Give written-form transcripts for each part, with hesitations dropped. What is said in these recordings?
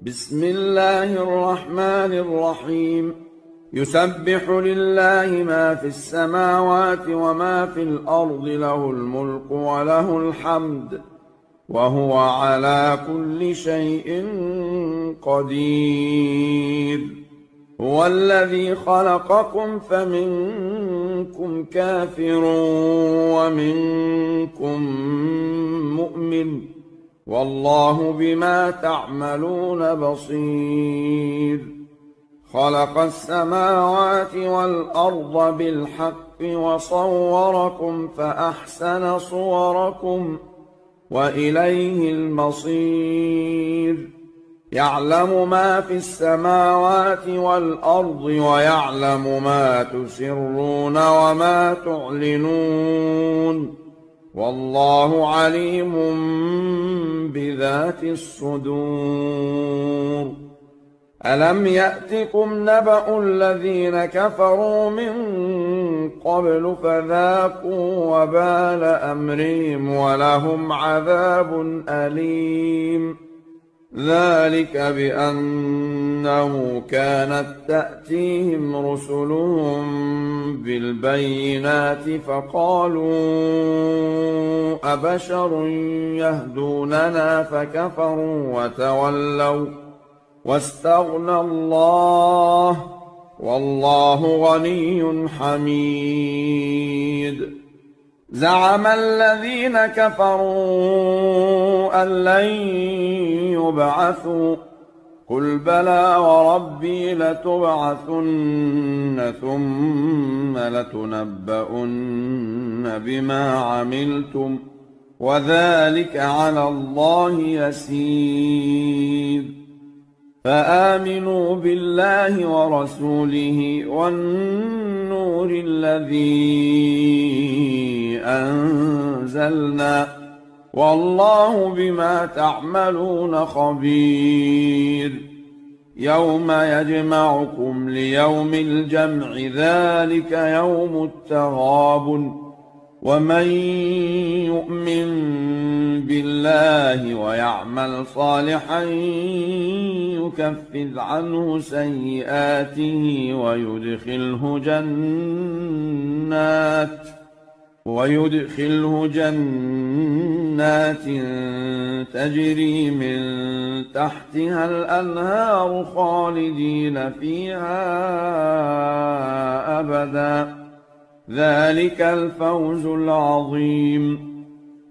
بسم الله الرحمن الرحيم. يسبح لله ما في السماوات وما في الأرض، له الملك وله الحمد، وهو على كل شيء قدير. هو الذي خلقكم فمنكم كافر ومنكم مؤمن، والله بما تعملون بصير. خلق السماوات والأرض بالحق وصوركم فأحسن صوركم وإليه المصير. يعلم ما في السماوات والأرض ويعلم ما تسرون وما تعلنون، والله عليم بذات الصدور. ألم يأتكم نبأ الذين كفروا من قبل فذاقوا وبال أمرهم ولهم عذاب أليم. ذلك بأنه كانت تأتيهم رسلهم بالبينات فقالوا أبشر يهدوننا فكفروا وتولوا واستغنى الله، والله غني حميد. زعم الذين كفروا أن لن يبعثوا، قل بلى وربي لتبعثن ثم لتنبؤن بما عملتم، وذلك على الله يسير. فآمنوا بالله ورسوله والنور الذي أنزلنا، والله بما تعملون خبير. يوم يجمعكم ليوم الجمع، ذلك يوم التغابن. ومن يؤمن بالله ويعمل صالحا يكفر عنه سيئاته ويدخله جنات تجري من تحتها الأنهار خالدين فيها أبدا، ذلك الفوز العظيم.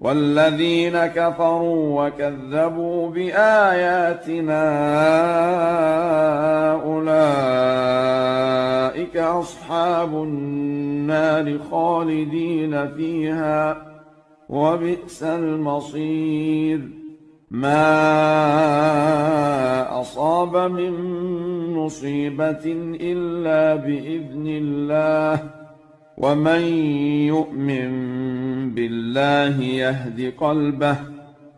والذين كفروا وكذبوا بآياتنا أولئك أصحاب النار خالدين فيها، وبئس المصير. ما أصاب من مصيبة إلا بإذن الله، ومن يؤمن بالله يهد قلبه،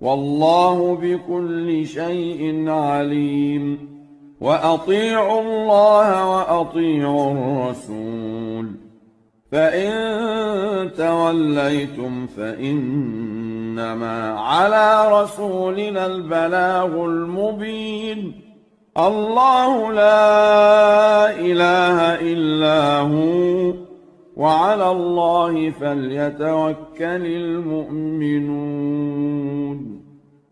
والله بكل شيء عليم. وأطيعوا الله وأطيعوا الرسول، فإن توليتم فإنما على رسولنا البلاغ المبين. الله لا إله إلا هو، وعلى الله فليتوكل المؤمنون.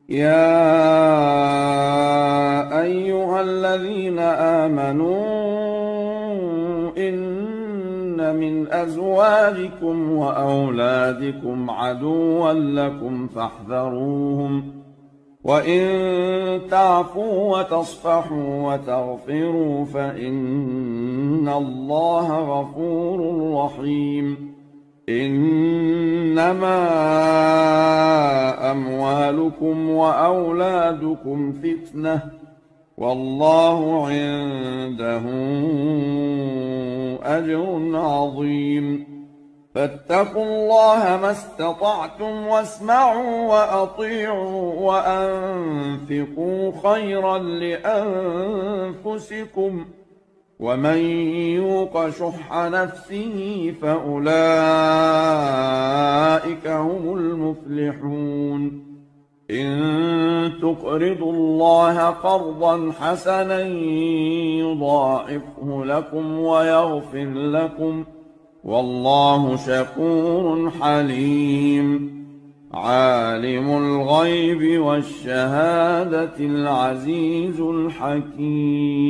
يا أيها الذين آمنوا إن من أزواجكم وأولادكم عدوا لكم فاحذروهم، وإن تعفوا وتصفحوا وتغفروا فإن الله غفور رحيم. إنما أموالكم وأولادكم فتنة، والله عنده أجر عظيم. فاتقوا الله ما استطعتم واسمعوا وأطيعوا وأنفقوا خيرا لأنفسكم، ومن يوق شح نفسه فأولئك هم المفلحون. إن تقرضوا الله قرضا حسنا يضاعفه لكم ويغفر لكم والله شكور حليم عالم الغيب والشهادة العزيز الحكيم